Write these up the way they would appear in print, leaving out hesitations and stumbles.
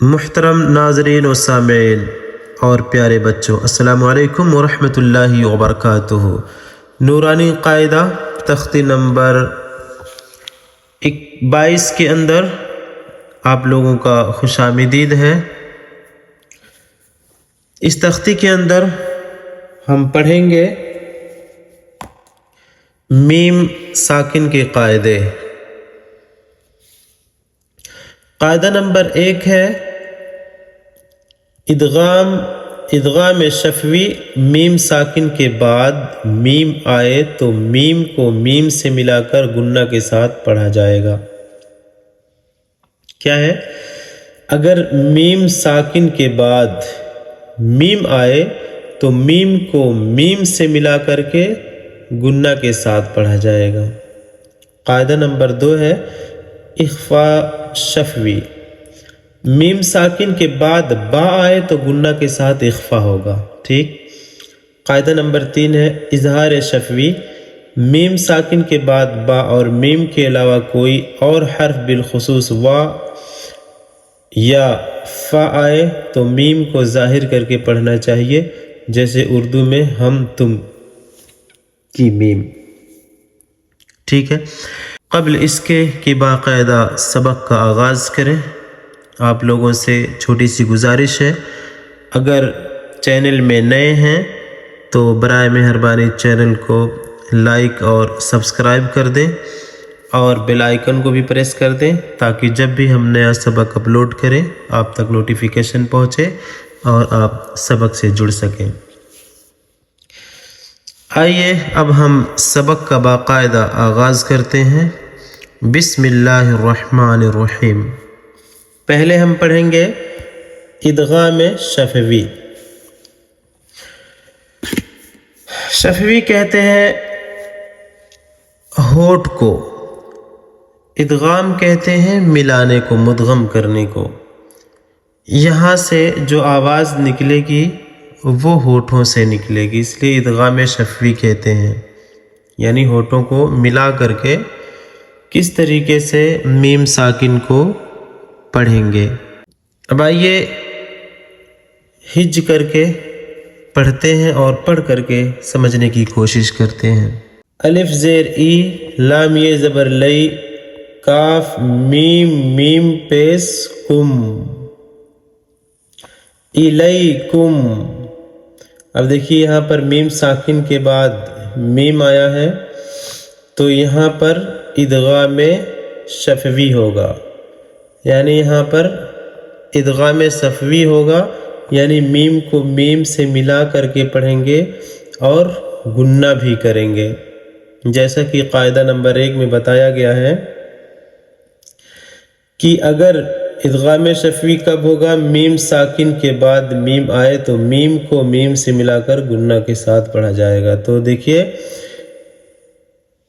محترم ناظرین و سامعین اور پیارے بچوں، السلام علیکم ورحمۃ اللہ وبرکاتہ۔ نورانی قاعدہ تختی نمبر 22 کے اندر آپ لوگوں کا خوش آمدید ہے۔ اس تختی کے اندر ہم پڑھیں گے میم ساکن کے قاعدے۔ قاعدہ نمبر 1 ہے ادغام شفوی میم ساکن کے بعد میم آئے تو میم کو میم سے ملا کر گنہ کے ساتھ پڑھا جائے گا۔ کیا ہے؟ اگر میم ساکن کے بعد میم آئے تو میم کو میم سے ملا کر کے گنہ کے ساتھ پڑھا جائے گا۔ قاعدہ نمبر 2 ہے اخفاء شفوی، میم ساکن کے بعد با آئے تو گنہ کے ساتھ اخفا ہوگا۔ ٹھیک۔ قاعدہ نمبر 3 ہے اظہار شفوی، میم ساکن کے بعد با اور میم کے علاوہ کوئی اور حرف بالخصوص وا یا فا آئے تو میم کو ظاہر کر کے پڑھنا چاہیے، جیسے اردو میں ہم تم کی میم۔ ٹھیک ہے۔ قبل اس کے کہ باقاعدہ سبق کا آغاز کریں، آپ لوگوں سے چھوٹی سی گزارش ہے، اگر چینل میں نئے ہیں تو برائے مہربانی چینل کو لائک اور سبسکرائب کر دیں اور بیل آئیکن کو بھی پریس کر دیں تاکہ جب بھی ہم نیا سبق اپلوڈ کریں آپ تک نوٹیفیکیشن پہنچے اور آپ سبق سے جڑ سکیں۔ آئیے اب ہم سبق کا باقاعدہ آغاز کرتے ہیں۔ بسم اللہ الرحمن الرحیم۔ پہلے ہم پڑھیں گے ادغام شفوی۔ شفوی کہتے ہیں ہونٹ کو، ادغام کہتے ہیں ملانے کو، مدغم کرنے کو۔ یہاں سے جو آواز نکلے گی وہ ہونٹوں سے نکلے گی، اس لیے ادغام شفوی کہتے ہیں، یعنی ہونٹوں کو ملا کر کے کس طریقے سے میم ساکن کو پڑھیں گے۔ اب آئیے ہج کر کے پڑھتے ہیں اور پڑھ کر کے سمجھنے کی کوشش کرتے ہیں۔ الف زیر ای، لام یہ زبر لئی، کاف میم میم پیش کم، الیکم۔ اب دیکھیے یہاں پر میم ساکن کے بعد میم آیا ہے تو یہاں پر ادغام شفوی ہوگا، یعنی یہاں پر ادغام شفوی ہوگا، یعنی میم کو میم سے ملا کر کے پڑھیں گے اور گنہ بھی کریں گے، جیسا کہ قاعدہ نمبر 1 میں بتایا گیا ہے کہ اگر ادغام شفوی کب ہوگا؟ میم ساکن کے بعد میم آئے تو میم کو میم سے ملا کر گنہ کے ساتھ پڑھا جائے گا۔ تو دیکھیے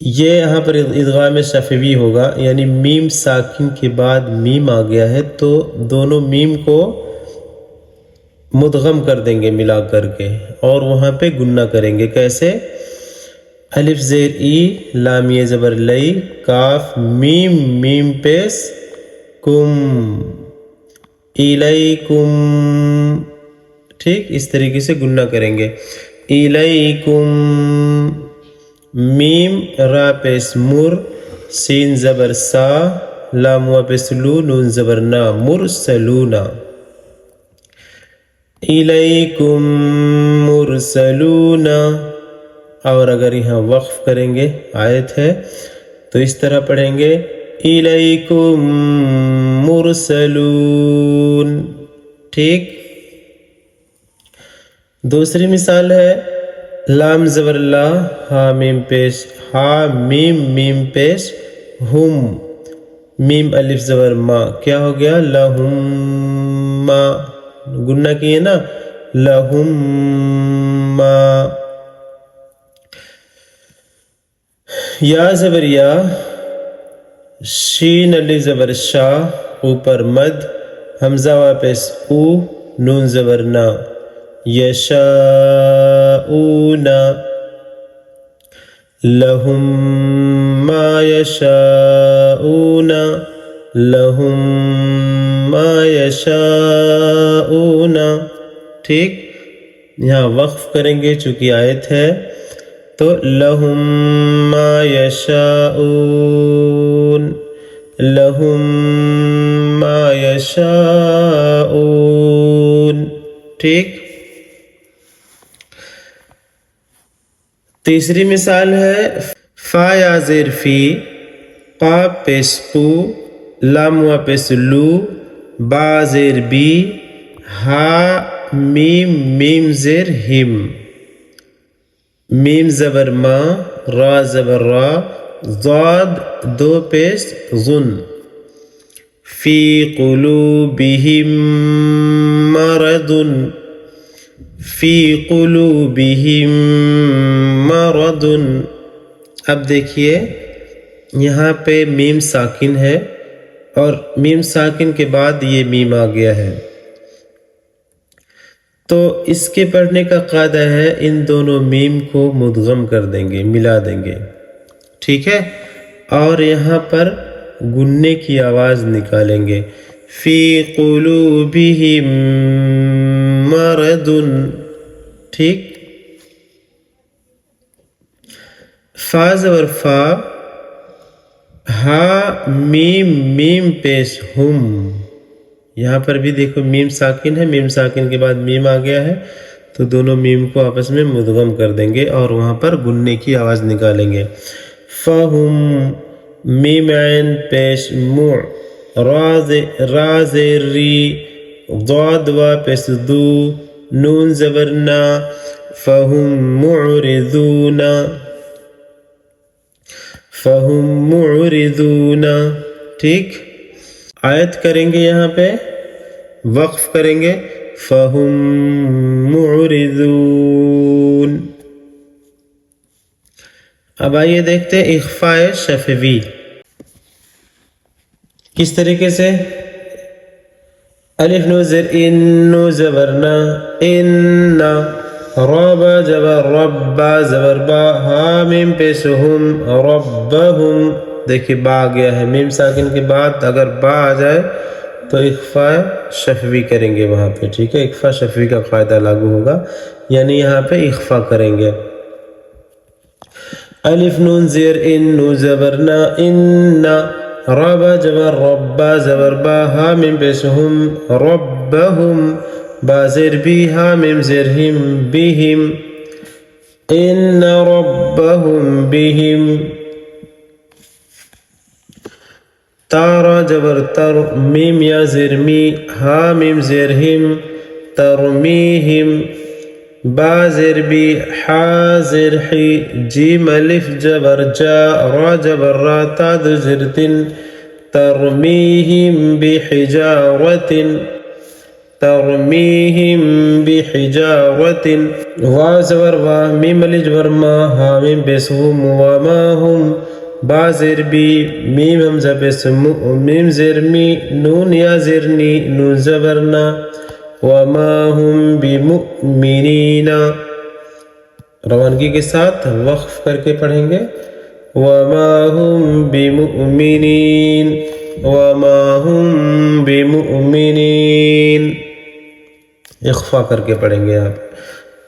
یہ یہاں پر ادغام شفوی ہوگا، یعنی میم ساکن کے بعد میم آ گیا ہے تو دونوں میم کو مدغم کر دیں گے ملا کر کے اور وہاں پہ گنہ کریں گے۔ کیسے؟ الف زیر ای، لام یہ زبر لئی، کاف میم میم پیش کم، الیکم۔ ٹھیک، اس طریقے سے گنہ کریں گے۔ الیکم، میم را پیش مر، سین زبر سا، لام وا پیش لو، نون زبر نا، مرسلونا، الیکم مرسلونا۔ اور اگر یہاں وقف کریں گے، آیت ہے تو اس طرح پڑھیں گے الیکم مرسلون۔ ٹھیک۔ دوسری مثال ہے لام زبر لا، ہا میم پیش ہا، میم میم پیش ہم، میم الف زبر ما، کیا ہو گیا؟ لہم ما، گنہ کیے نا، لہم ما۔ یا زبر یا، شین الف زبر شا، اوپر مد، حمزہ وا پیش او، نون زبر نا، یشاؤون، لہم ما یشاؤون، لہم ما یشاؤون. ٹھیک، یہاں وقف کریں گے چونکہ آیت ہے، تو لہم ما یشاؤون، لہم ما یشاؤون. ٹھیک. تیسری مثال ہے فا یا زیر فی، قا پیش قو، لام و پیش لو، با زیر بی، ہا میم میم زیر ہم، میم زبر ما، را زبر را، ضاد دو پیش ظن. فی قلوبہم مرض، فی قلوبہم مرض. اب دیکھیے یہاں پہ میم ساکن ہے اور میم ساکن کے بعد یہ میم آ گیا ہے، تو اس کے پڑھنے کا قاعدہ ہے ان دونوں میم کو مدغم کر دیں گے، ملا دیں گے. ٹھیک ہے، اور یہاں پر گننے کی آواز نکالیں گے. فی قلوبہم مرض. ٹھیک. فا زبر فا، ہا میم میم پیش ہم. یہاں پر بھی دیکھو میم ساکن ہے، میم ساکن کے بعد میم آ گیا ہے، تو دونوں میم کو آپس میں مدغم کر دیں گے اور وہاں پر گننے کی آواز نکالیں گے. فہم میم عین پیش مو، را زیر ری، ضاد وا پیش دو، نون زبر نا، فہم معرضون، فہم معرضون. ٹھیک. آیت کریں گے، یہاں پہ وقف کریں گے، فہم معرضون. اب آئیے دیکھتے ہیں اخفاء شفوی کس طریقے سے. الف نو زیر ان، نو زبرنا، ان، ربا زبر ربا زبر با، ہا میم پیش ہم، ربہم. دیکھیے با آ گیا ہے، میم ساکن کے بعد اگر با آ جائے تو اخفاء شفوی کریں گے وہاں پہ. ٹھیک ہے، اخفاء شفوی کا قاعدہ لاگو ہوگا، یعنی یہاں پہ اخفاء کریں گے. الف نون زیر ان، نو زبرنا، ان، ربا زبر ربا زبر با، ہا میم پیش ہم، ربہم، با زیر بی، ہا میم زیر ہم، بہم، ان ربہم بہم. تارا جبر تر، میم یا زیر می، ہا میم زیر ہم، ترمیہم، با زیر بی، حا زیر حی، جیم الف جبر جا، را جبر را، تا دو زیر تن، ترمیہم بحجارت، ترمیہم بحجارت. وا زبر وا، میم الف جبر ما، ہا میم پیش ہم، وما ہم، با زیر بی، میم حمزہ پیش میم زیر می، نون یا زیر نی، نون زبرنا، وما ہم بمؤمنین. روانگی کے ساتھ وقف کر کے پڑھیں گے، وما ہم بمؤمنین، وما ہم بمؤمنین. اخفا کر کے پڑھیں گے آپ.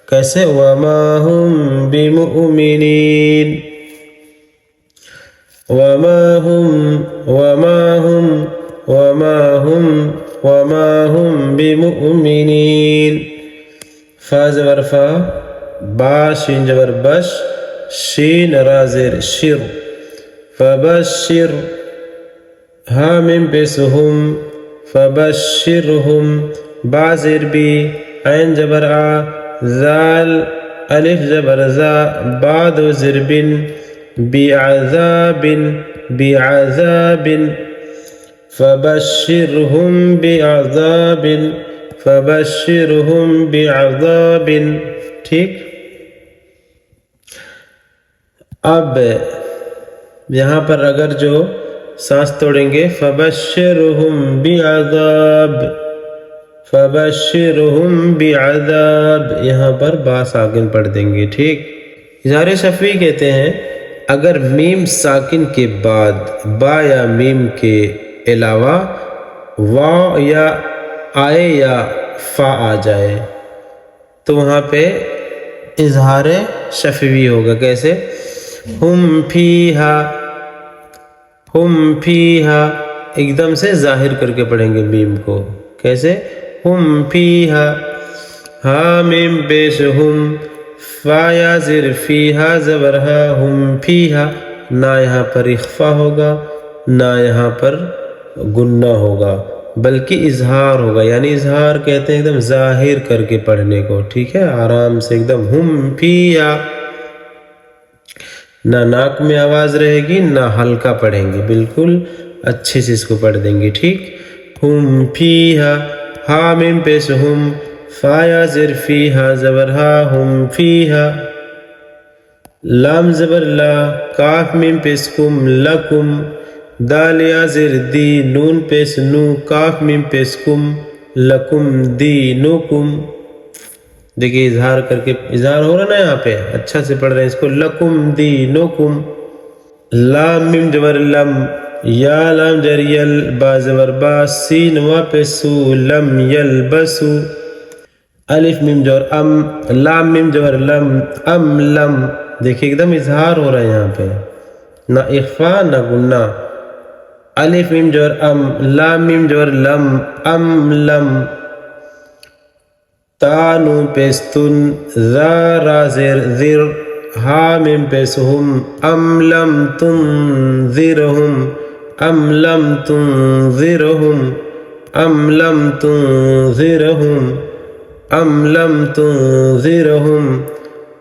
کیسے؟ وما ہم بمؤمنین، وما ہم، وما ہم، وما ہم، وما ہم بمؤمنین. فا زبر فا، با شین جبر بش، شین را زیر شر، فبشر، ہا میم پیش ہم، فبشرہم، با زیر بی، عین جبر آ، زال الف جبر زا، با دو زیر بن، بعذاب، بعذاب، فبشرہم بعذاب، فبشرہم بعذاب. ٹھیک. اب یہاں پر اگر جو سانس توڑیں گے، فبشرہم بعذاب، فبشرہم بعذاب، یہاں پر با ساکن پڑھ دیں گے. ٹھیک. اظہار شفوی کہتے ہیں اگر میم ساکن کے بعد با یا میم کے علاوہ واو یا آئے یا فا آ جائے تو وہاں پہ اظہار شفوی ہوگا. کیسے؟ ہم فیہا، ہم فیہا ایک دم سے ظاہر کر کے پڑھیں گے میم کو. کیسے؟ ہم فیہا، ہا میم پیش ہم، فا یا زر فیہا زبر ہا، ہم فیہا. نہ یہاں پر اخفا ہوگا نہ یہاں پر گنہ ہوگا بلکہ اظہار ہوگا. یعنی اظہار کہتے ہیں ایک دم ظاہر کر کے پڑھنے کو. ٹھیک ہے، آرام سے ایک دم ہم فیہا. نہ ناک میں آواز رہے گی نہ ہلکا پڑھیں گے، بالکل اچھے سے اس کو پڑھ دیں گے. ٹھیک، ہم فیہا، ہا میم پیش ہم، فا یا زر فیہا زبر ہا، ہم فیہا. لام زبر لا، کاف میم پیش کم، لکم. دال یا زر دی، نون پیش نو، کاف میم پیش کم، لکم دینکم. دیکھیے اظہار کر کے، اظہار ہو رہا نا یہاں پہ، اچھا سے پڑھ رہے ہیں اس کو. لکم دینکم. لام میم جبر لم، یا لام جر یل، با زبر با، سین وا پہ سو، لم یلبسو. الف میم جبر ام، لام میم جبر لم، ام لم. دیکھیے ایک دم اظہار ہو رہا ہے یہاں پہ، نہ اخفا نہ گنہ. الف میم جبر ام، لام میم جبر لم، ام لم. تا نون پیستن، ذا را زر ذر، ہا میم پیس ہم، ام لم تنذرہم، ام لم تنذرہم، ام لم تنذرہم، ام لم تنذرہم.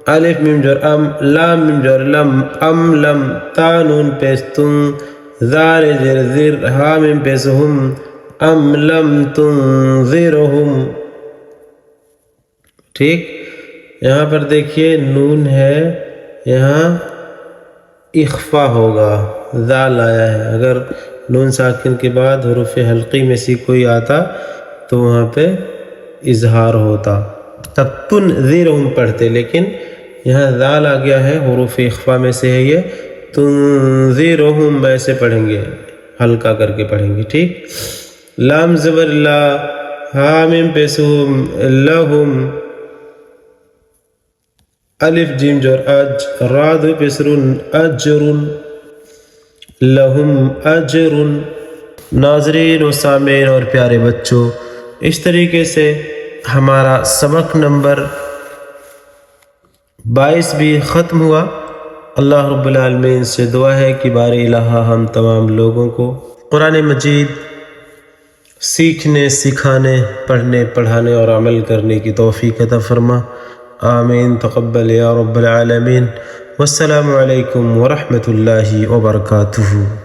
الف میم جر ام، لام میم جر لم، ام لم. تا نون پیستن، ذا زر ذر، ہا میم پیس ہم، ام لم تنذرہم. ٹھیک، یہاں پر دیکھیے نون ہے، یہاں اخفا ہوگا، ذال آیا ہے. اگر نون ساکن کے بعد حروف حلقی میں سے کوئی آتا تو وہاں پہ اظہار ہوتا، تب تنذرہم پڑھتے. لیکن یہاں ذال آ گیا ہے، حروف اخفا میں سے ہے یہ، تنذرہم ایسے پڑھیں گے، ہلکا کر کے پڑھیں گے. ٹھیک، لام زبر لا، ہا میم پیسہم، لہم. الف جیم جور اج، را دو پیسرن، اجرن، لہم اجرن. ناظرین و سامعین اور پیارے بچوں، اس طریقے سے ہمارا سبق نمبر 22 بھی ختم ہوا. اللہ رب العالمین سے دعا ہے کہ بار الہ ہم تمام لوگوں کو قرآن مجید سیکھنے، سکھانے، پڑھنے، پڑھانے اور عمل کرنے کی توفیق عطا فرما. آمین. تقبل یا رب العالمین. والسلام علیکم ورحمۃ اللہ وبرکاتہ.